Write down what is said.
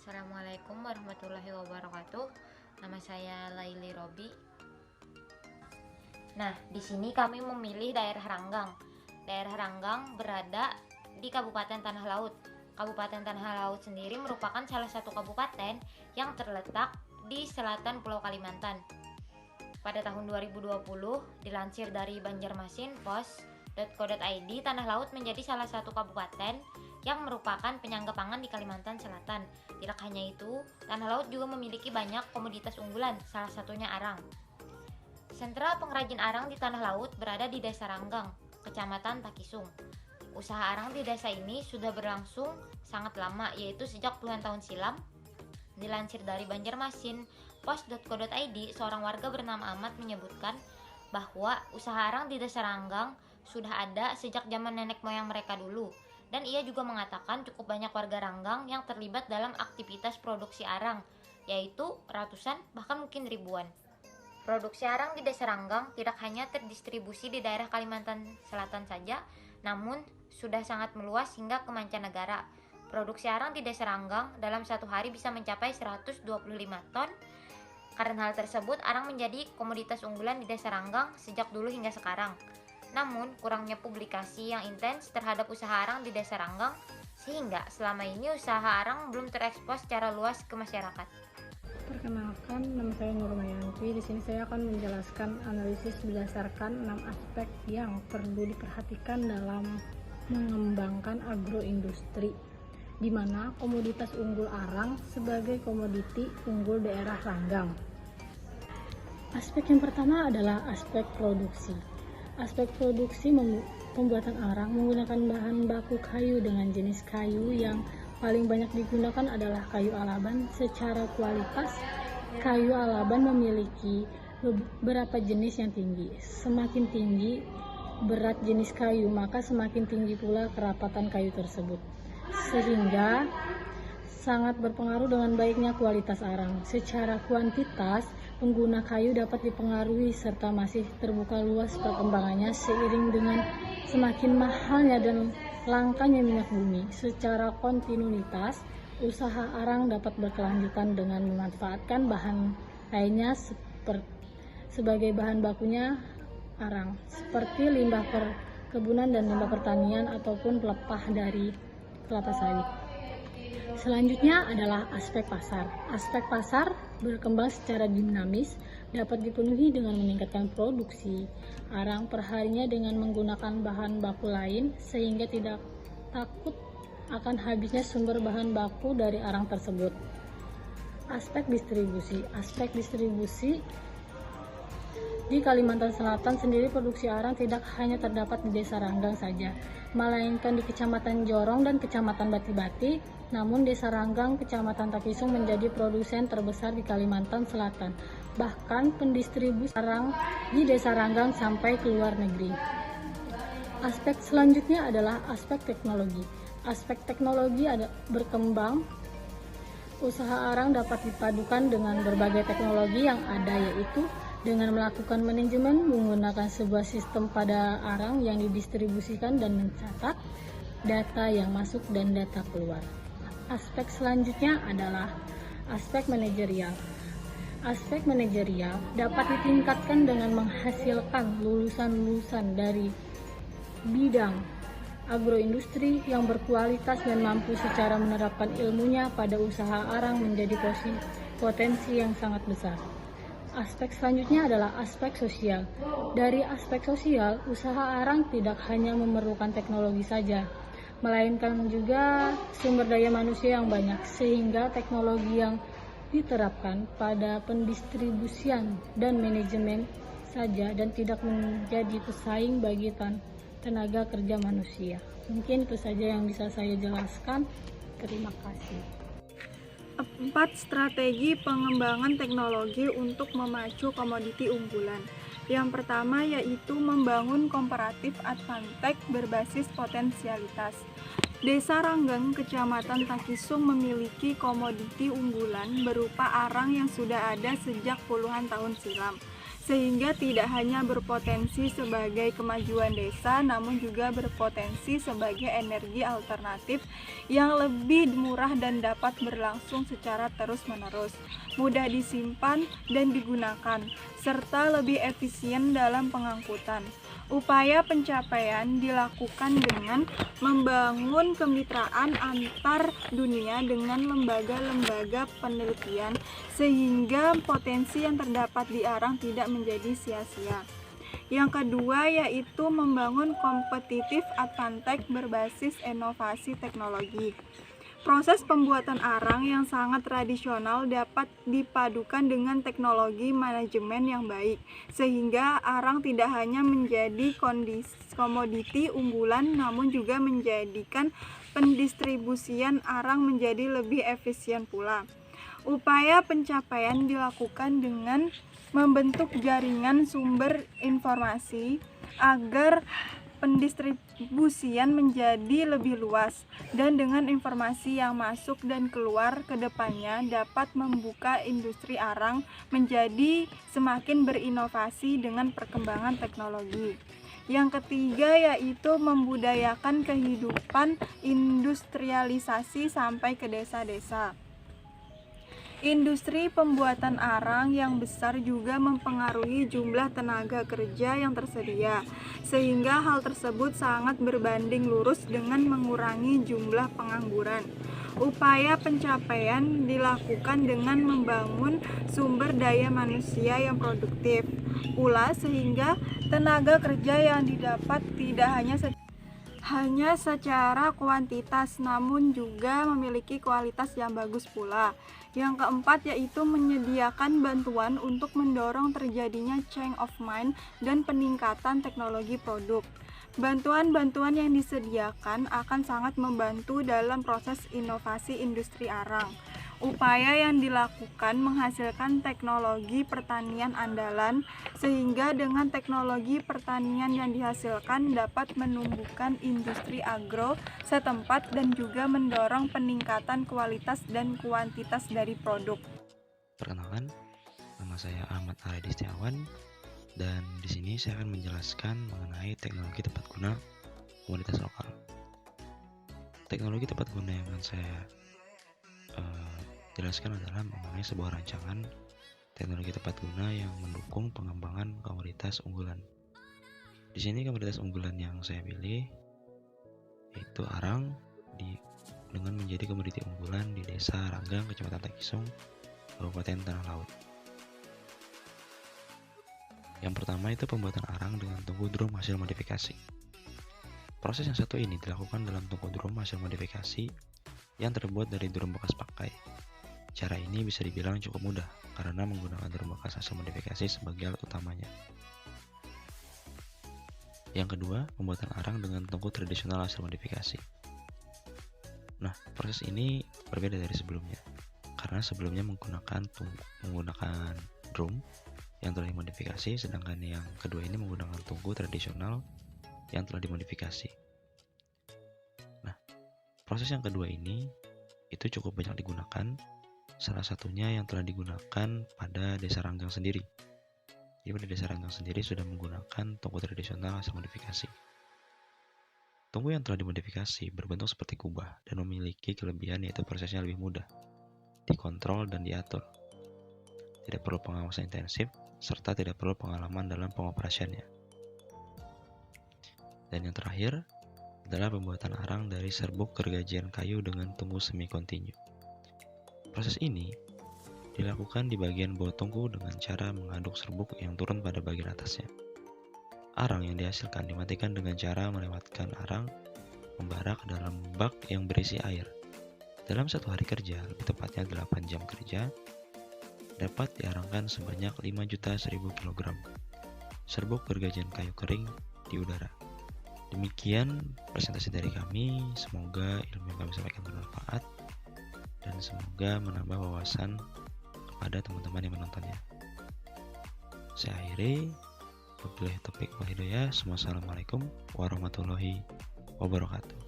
Assalamualaikum warahmatullahi wabarakatuh. Nama saya Laili Robi. Nah, di sini kami memilih daerah Ranggang. Daerah Ranggang berada di Kabupaten Tanah Laut. Kabupaten Tanah Laut sendiri merupakan salah satu kabupaten yang terletak di selatan Pulau Kalimantan. Pada tahun 2020, dilansir dari Banjarmasin Pos.co.id, Tanah Laut menjadi salah satu kabupaten yang merupakan penyangga pangan di Kalimantan Selatan. Tidak hanya itu, Tanah Laut juga memiliki banyak komoditas unggulan, salah satunya arang. Sentra pengrajin arang di Tanah Laut berada di Desa Ranggang, Kecamatan Takisung. Usaha arang di desa ini sudah berlangsung sangat lama, yaitu sejak puluhan tahun silam. Dilansir dari Banjarmasin Pos.co.id, seorang warga bernama Ahmad menyebutkan bahwa usaha arang di Desa Ranggang sudah ada sejak zaman nenek moyang mereka dulu. Dan ia juga mengatakan cukup banyak warga Ranggang yang terlibat dalam aktivitas produksi arang, yaitu ratusan bahkan mungkin ribuan. Produksi arang di Desa Ranggang tidak hanya terdistribusi di daerah Kalimantan Selatan saja, namun sudah sangat meluas hingga ke mancanegara. Produksi arang di Desa Ranggang dalam satu hari bisa mencapai 125 ton. Karena hal tersebut, arang menjadi komoditas unggulan di Desa Ranggang sejak dulu hingga sekarang. Namun, kurangnya publikasi yang intens terhadap usaha arang di Desa Ranggang, sehingga selama ini usaha arang belum terekspos secara luas ke masyarakat. Perkenalkan, nama saya Nurmayanti. Di sini saya akan menjelaskan analisis berdasarkan 6 aspek yang perlu diperhatikan dalam mengembangkan agroindustri, di mana komoditas unggul arang sebagai komoditi unggul daerah Ranggang. Aspek yang pertama adalah aspek produksi. Aspek produksi pembuatan arang menggunakan bahan baku kayu dengan jenis kayu yang paling banyak digunakan adalah kayu alaban. Secara kualitas, kayu alaban memiliki beberapa jenis yang tinggi. Semakin tinggi berat jenis kayu, maka semakin tinggi pula kerapatan kayu tersebut, sehingga sangat berpengaruh dengan baiknya kualitas arang. Secara kuantitas, pengguna kayu dapat dipengaruhi serta masih terbuka luas perkembangannya seiring dengan semakin mahalnya dan langkanya minyak bumi. Secara kontinuitas, usaha arang dapat berkelanjutan dengan memanfaatkan bahan lainnya sebagai bahan bakunya arang, seperti limbah perkebunan dan limbah pertanian ataupun pelepah dari kelapa sawit. Selanjutnya adalah aspek pasar. Aspek pasar berkembang secara dinamis, dapat dipenuhi dengan meningkatkan produksi arang perharinya dengan menggunakan bahan baku lain, sehingga tidak takut akan habisnya sumber bahan baku dari arang tersebut. Aspek distribusi. Aspek distribusi di Kalimantan Selatan sendiri, produksi arang tidak hanya terdapat di Desa Ranggang saja, melainkan di Kecamatan Jorong dan Kecamatan Bati-Bati. Namun Desa Ranggang, Kecamatan Takisung menjadi produsen terbesar di Kalimantan Selatan. Bahkan pendistribusi arang di Desa Ranggang sampai ke luar negeri. Aspek selanjutnya adalah aspek teknologi. Aspek teknologi berkembang. Usaha arang dapat dipadukan dengan berbagai teknologi yang ada, yaitu dengan melakukan manajemen menggunakan sebuah sistem pada arang yang didistribusikan dan mencatat data yang masuk dan data keluar. Aspek selanjutnya adalah aspek manajerial. Aspek manajerial dapat ditingkatkan dengan menghasilkan lulusan-lulusan dari bidang agroindustri yang berkualitas dan mampu secara menerapkan ilmunya pada usaha arang menjadi potensi yang sangat besar. Aspek selanjutnya adalah aspek sosial. Dari aspek sosial, usaha arang tidak hanya memerlukan teknologi saja, melainkan juga sumber daya manusia yang banyak, sehingga teknologi yang diterapkan pada pendistribusian dan manajemen saja dan tidak menjadi pesaing bagi tenaga kerja manusia. Mungkin itu saja yang bisa saya jelaskan. Terima kasih. 4 strategi pengembangan teknologi untuk memacu komoditi unggulan. Yang pertama yaitu membangun komparatif advantage berbasis potensialitas. Desa Ranggang, Kecamatan Takisung memiliki komoditi unggulan berupa arang yang sudah ada sejak puluhan tahun silam. sehingga tidak hanya berpotensi sebagai kemajuan desa, namun juga berpotensi sebagai energi alternatif yang lebih murah dan dapat berlangsung secara terus-menerus, mudah disimpan dan digunakan, serta lebih efisien dalam pengangkutan. Upaya pencapaian dilakukan dengan membangun kemitraan antar dunia dengan lembaga-lembaga penelitian sehingga potensi yang terdapat di Arang tidak menjadi sia-sia. Yang kedua yaitu membangun competitive advantage berbasis inovasi teknologi. Proses pembuatan arang yang sangat tradisional dapat dipadukan dengan teknologi manajemen yang baik, sehingga arang tidak hanya menjadi komoditi unggulan, namun juga menjadikan pendistribusian arang menjadi lebih efisien pula. Upaya pencapaian dilakukan dengan membentuk jaringan sumber informasi agar pendistribusian menjadi lebih luas, dan dengan informasi yang masuk dan keluar ke depannya dapat membuka industri arang menjadi semakin berinovasi dengan perkembangan teknologi. Yang ketiga yaitu membudayakan kehidupan industrialisasi sampai ke desa-desa. Industri pembuatan arang yang besar juga mempengaruhi jumlah tenaga kerja yang tersedia, sehingga hal tersebut sangat berbanding lurus dengan mengurangi jumlah pengangguran. Upaya pencapaian dilakukan dengan membangun sumber daya manusia yang produktif pula, sehingga tenaga kerja yang didapat tidak hanya secara kuantitas, namun juga memiliki kualitas yang bagus pula. Yang keempat yaitu menyediakan bantuan untuk mendorong terjadinya change of mind dan peningkatan teknologi produk. Bantuan-bantuan yang disediakan akan sangat membantu dalam proses inovasi industri arang. Upaya yang dilakukan menghasilkan teknologi pertanian andalan, sehingga dengan teknologi pertanian yang dihasilkan dapat menumbuhkan industri agro setempat dan juga mendorong peningkatan kualitas dan kuantitas dari produk. Perkenalkan, nama saya Ahmad Aredi Setiawan, dan di sini saya akan menjelaskan mengenai teknologi tepat guna komoditas lokal. Teknologi tepat guna yang akan saya jelaskan adalah mengenai sebuah rancangan teknologi tepat guna yang mendukung pengembangan komoditas unggulan. Di sini komoditas unggulan yang saya pilih yaitu arang dengan menjadi komoditi unggulan di Desa Ranggang, Kecamatan Takisung, Kabupaten Tanah Laut. Yang pertama itu pembuatan arang dengan tungku drum hasil modifikasi. Proses yang satu ini dilakukan dalam tungku drum hasil modifikasi yang terbuat dari drum bekas pakai. Cara ini bisa dibilang cukup mudah karena menggunakan drum bekas hasil modifikasi sebagai alat utamanya. Yang kedua, pembuatan arang dengan tungku tradisional hasil modifikasi. Nah, proses ini berbeda dari sebelumnya karena sebelumnya menggunakan drum yang telah dimodifikasi, sedangkan yang kedua ini menggunakan tungku tradisional yang telah dimodifikasi. Nah, proses yang kedua ini itu cukup banyak digunakan. Salah satunya yang telah digunakan pada Desa Ranggang sendiri. Jadi pada Desa Ranggang sendiri sudah menggunakan tungku tradisional hasil modifikasi. Tungku yang telah dimodifikasi berbentuk seperti kubah dan memiliki kelebihan yaitu prosesnya lebih mudah dikontrol dan diatur. Tidak perlu pengawasan intensif serta tidak perlu pengalaman dalam pengoperasiannya. Dan yang terakhir adalah pembuatan arang dari serbuk gergajian kayu dengan tungku semi kontinu. Proses ini dilakukan di bagian bawah tungku dengan cara mengaduk serbuk yang turun pada bagian atasnya. Arang yang dihasilkan dimatikan dengan cara melewatkan arang membara ke dalam bak yang berisi air. Dalam satu hari kerja, lebih tepatnya 8 jam kerja, dapat diarangkan sebanyak 5.000.000 kg serbuk gergajian kayu kering di udara. Demikian presentasi dari kami, semoga ilmu yang kami sampaikan bermanfaat dan semoga menambah wawasan kepada teman-teman yang menontonnya. Saya akhiri, wabillahi taufiq wal hidayah. Wassalamualaikum warahmatullahi wabarakatuh.